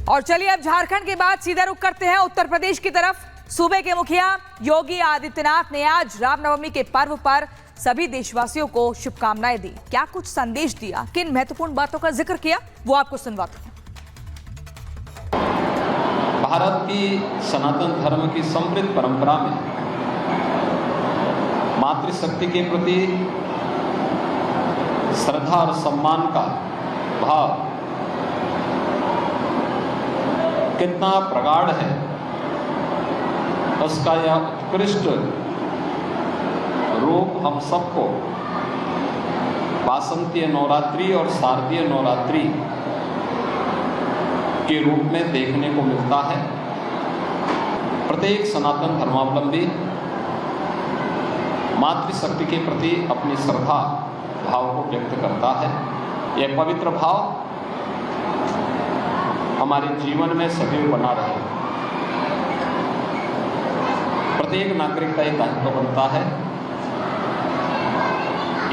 और चलिए अब झारखंड के बाद सीधा रुख करते हैं उत्तर प्रदेश की तरफ। सूबे के मुखिया योगी आदित्यनाथ ने आज रामनवमी के पर्व पर सभी देशवासियों को शुभकामनाएं दी। क्या कुछ संदेश दिया, किन महत्वपूर्ण बातों का जिक्र किया, वो आपको सुनवाते हैं। भारत की सनातन धर्म की समृद्ध परंपरा में मातृशक्ति के प्रति श्रद्धा और सम्मान का भाव कितना प्रगाढ़ है, उसका यह उत्कृष्ट रूप हम सबको वासंतीय नवरात्रि और शारदीय नवरात्रि के रूप में देखने को मिलता है। प्रत्येक सनातन धर्मावलंबी मातृशक्ति के प्रति अपनी श्रद्धा भाव को व्यक्त करता है। यह पवित्र भाव हमारे जीवन में सदैव बना रहे। प्रत्येक नागरिक का एक दायित्व बनता है।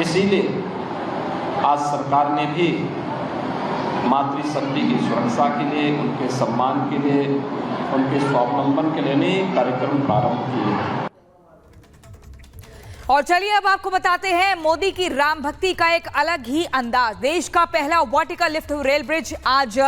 इसीलिए आज सरकार ने भी मातृशक्ति की सुरक्षा के लिए, उनके सम्मान के लिए, उनके स्वावलंबन के लिए नए कार्यक्रम प्रारंभ किए हैं। और चलिए अब आपको बताते हैं मोदी की राम भक्ति का एक अलग ही अंदाज। देश का पहला वर्टिकल लिफ्ट रेल ब्रिज आज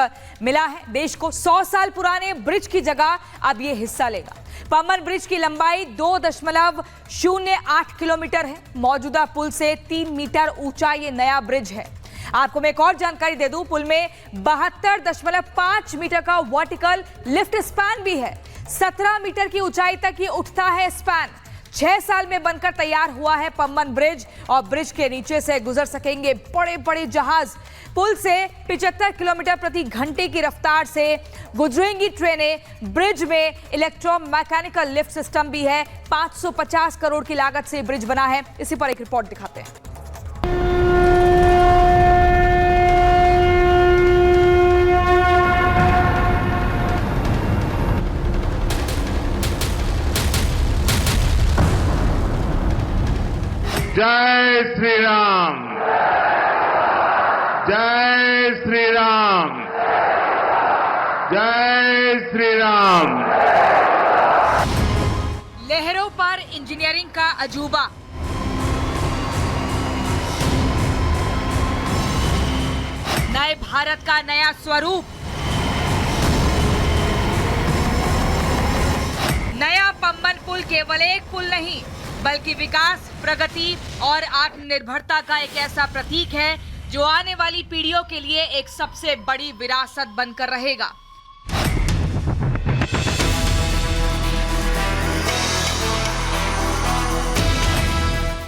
मिला है। देश को 100 साल पुराने ब्रिज की जगह अब ये हिस्सा लेगा। पम्बन ब्रिज की लंबाई 2.08 किलोमीटर है। मौजूदा पुल से 3 मीटर ऊंचा ये नया ब्रिज है। आपको मैं एक और जानकारी दे दूं, पुल में 72.5 मीटर का वर्टिकल लिफ्ट स्पैन भी है। 17 मीटर की ऊंचाई तक ये उठता है स्पैन। 6 साल में बनकर तैयार हुआ है पम्बन ब्रिज और ब्रिज के नीचे से गुजर सकेंगे बड़े बड़े जहाज। पुल से 75 किलोमीटर प्रति घंटे की रफ्तार से गुजरेंगी ट्रेनें। ब्रिज में इलेक्ट्रोमैकेनिकल लिफ्ट सिस्टम भी है। 550 करोड़ की लागत से ब्रिज बना है। इसी पर एक रिपोर्ट दिखाते हैं। जय श्री राम, जय श्री राम, जय श्री राम। लहरों पर इंजीनियरिंग का अजूबा। नए भारत का नया स्वरूप। नया पम्बन पुल केवल एक पुल नहीं, बल्कि विकास, प्रगति और आत्मनिर्भरता का एक ऐसा प्रतीक है जो आने वाली पीढ़ियों के लिए एक सबसे बड़ी विरासत बनकर रहेगा।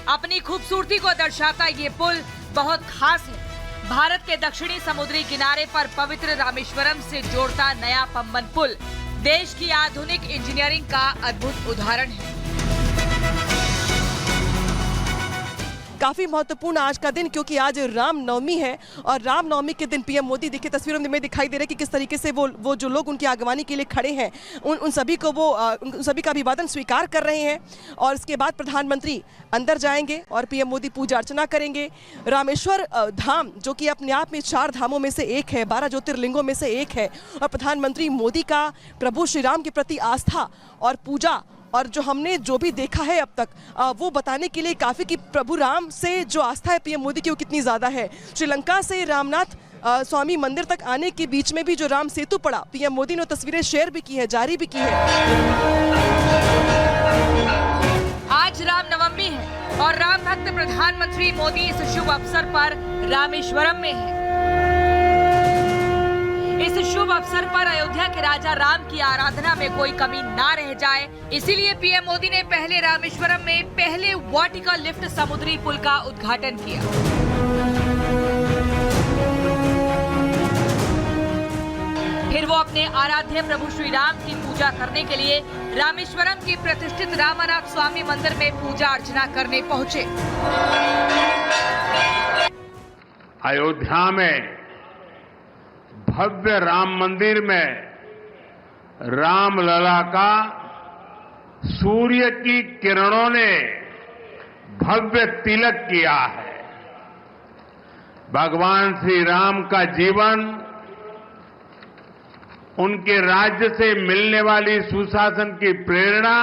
अपनी खूबसूरती को दर्शाता ये पुल बहुत खास है। भारत के दक्षिणी समुद्री किनारे पर पवित्र रामेश्वरम से जोड़ता नया पम्बन पुल देश की आधुनिक इंजीनियरिंग का अद्भुत उदाहरण है। काफी महत्वपूर्ण आज का दिन, क्योंकि आज रामनवमी है और रामनवमी के दिन पीएम मोदी, देखिए तस्वीरों में दिखाई दे रहा है कि किस तरीके से वो जो लोग उनकी आगवानी के लिए खड़े हैं उन सभी को उन सभी का अभिवादन स्वीकार कर रहे हैं। और इसके बाद प्रधानमंत्री अंदर जाएंगे और पीएम मोदी पूजा अर्चना करेंगे। रामेश्वर धाम जो कि अपने आप में 4 धामों में से एक है, 12 ज्योतिर्लिंगों में से एक है, और प्रधानमंत्री मोदी का प्रभु श्री राम के प्रति आस्था और पूजा और जो हमने जो भी देखा है अब तक वो बताने के लिए काफ़ी कि प्रभु राम से जो आस्था है पीएम मोदी की वो कितनी ज़्यादा है। श्रीलंका से रामनाथ स्वामी मंदिर तक आने के बीच में भी जो राम सेतु पड़ा, पीएम मोदी ने तस्वीरें शेयर भी की है, जारी भी की है। आज रामनवमी है और राम भक्त प्रधानमंत्री मोदी इस शुभ अवसर पर रामेश्वरम में है। इस शुभ अवसर पर अयोध्या के राजा राम की आराधना में कोई कमी ना रह जाए, इसीलिए पीएम मोदी ने पहले रामेश्वरम में पहले वर्टिकल लिफ्ट समुद्री पुल का उद्घाटन किया। फिर वो अपने आराध्य प्रभु श्री राम की पूजा करने के लिए रामेश्वरम के प्रतिष्ठित रामानाथ स्वामी मंदिर में पूजा अर्चना करने पहुंचे। अयोध्या में भव्य राम मंदिर में रामलला का सूर्य की किरणों ने भव्य तिलक किया है। भगवान श्री राम का जीवन उनके राज्य से मिलने वाली सुशासन की प्रेरणा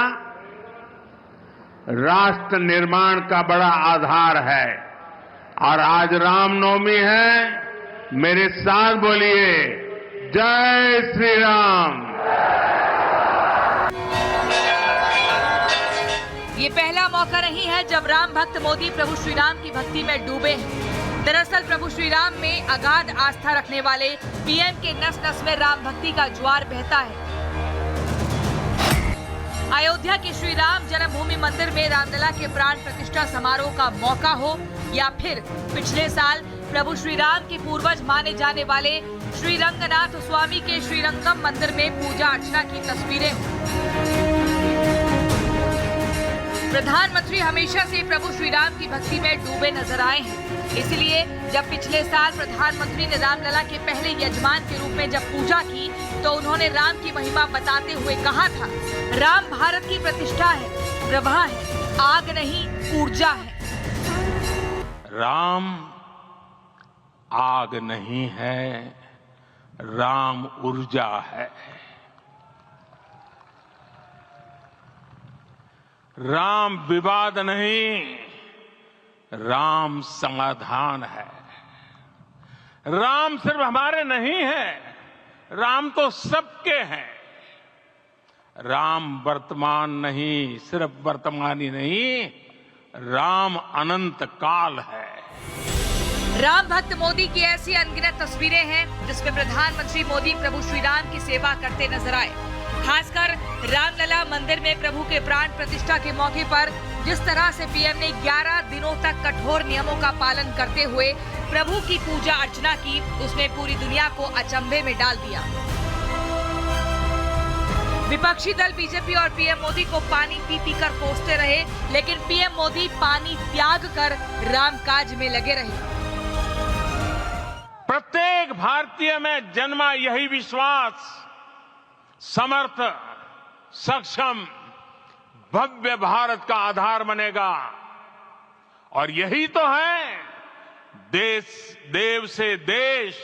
राष्ट्र निर्माण का बड़ा आधार है। और आज रामनवमी है, मेरे साथ बोलिए जय श्री राम। ये पहला मौका नहीं है जब राम भक्त मोदी प्रभु श्री राम की भक्ति में डूबे हैं। दरअसल प्रभु श्री राम में अगाध आस्था रखने वाले पीएम के नस नस में राम भक्ति का ज्वार बहता है। अयोध्या के श्री राम जन्मभूमि मंदिर में रामलला के प्राण प्रतिष्ठा समारोह का मौका हो या फिर पिछले साल प्रभु श्री राम के पूर्वज माने जाने वाले श्री रंगनाथ स्वामी के श्रीरंगम मंदिर में पूजा अर्चना की तस्वीरें हों। प्रधानमंत्री हमेशा से प्रभु श्री राम की भक्ति में डूबे नजर आए हैं। इसलिए जब पिछले साल प्रधानमंत्री ने रामलला के पहले यजमान के रूप में जब पूजा की तो उन्होंने राम की महिमा बताते हुए कहा था, राम भारत की प्रतिष्ठा है, प्रभा है, आग नहीं ऊर्जा है। राम आग नहीं है, राम ऊर्जा है। राम विवाद नहीं, राम समाधान है। राम सिर्फ हमारे नहीं है, राम तो सबके हैं। राम वर्तमान नहीं, सिर्फ वर्तमान ही नहीं, राम अनंत काल है। राम भक्त मोदी की ऐसी अनगिनत तस्वीरें हैं जिसमें प्रधानमंत्री मोदी प्रभु श्री राम की सेवा करते नजर आए। खासकर रामलला मंदिर में प्रभु के प्राण प्रतिष्ठा के मौके पर जिस तरह से पीएम ने 11 दिनों तक कठोर नियमों का पालन करते हुए प्रभु की पूजा अर्चना की, उसने पूरी दुनिया को अचंभे में डाल दिया। विपक्षी दल बीजेपी और पीएम मोदी को पानी पी पी कर कोसते रहे, लेकिन पीएम मोदी पानी त्याग कर रामकाज में लगे रहे। प्रत्येक भारतीय में जन्मा यही विश्वास समर्थ, सक्षम, भव्य भारत का आधार बनेगा। और यही तो है देश, देव से देश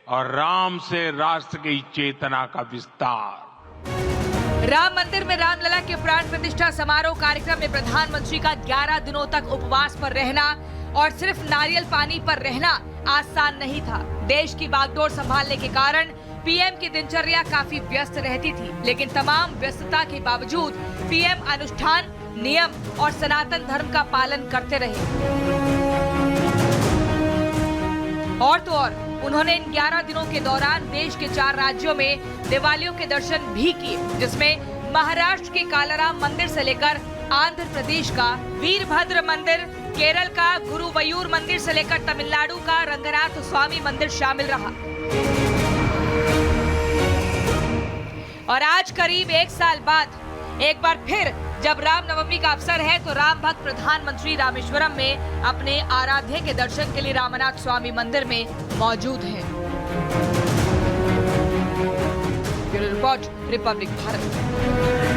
और राम से राष्ट्र की चेतना का विस्तार। राम मंदिर में रामलला के प्राण प्रतिष्ठा समारोह कार्यक्रम में प्रधानमंत्री का 11 दिनों तक उपवास पर रहना और सिर्फ नारियल पानी पर रहना आसान नहीं था। देश की बागडोर संभालने के कारण पीएम की दिनचर्या काफी व्यस्त रहती थी, लेकिन तमाम व्यस्तता के बावजूद पीएम अनुष्ठान, नियम और सनातन धर्म का पालन करते रहे। और तो और उन्होंने इन 11 दिनों के दौरान देश के 4 राज्यों में दिवालियों के दर्शन भी किए, जिसमें महाराष्ट्र के कालाराम मंदिर से लेकर आंध्र प्रदेश का वीरभद्र मंदिर, केरल का गुरुवयूर मंदिर से लेकर तमिलनाडु का रंगनाथ स्वामी मंदिर शामिल रहा। और आज करीब 1 साल बाद एक बार फिर जब रामनवमी का अवसर है तो राम भक्त प्रधानमंत्री रामेश्वरम में अपने आराध्य के दर्शन के लिए रामनाथ स्वामी मंदिर में मौजूद हैं। Bureau report, Republic Bharat.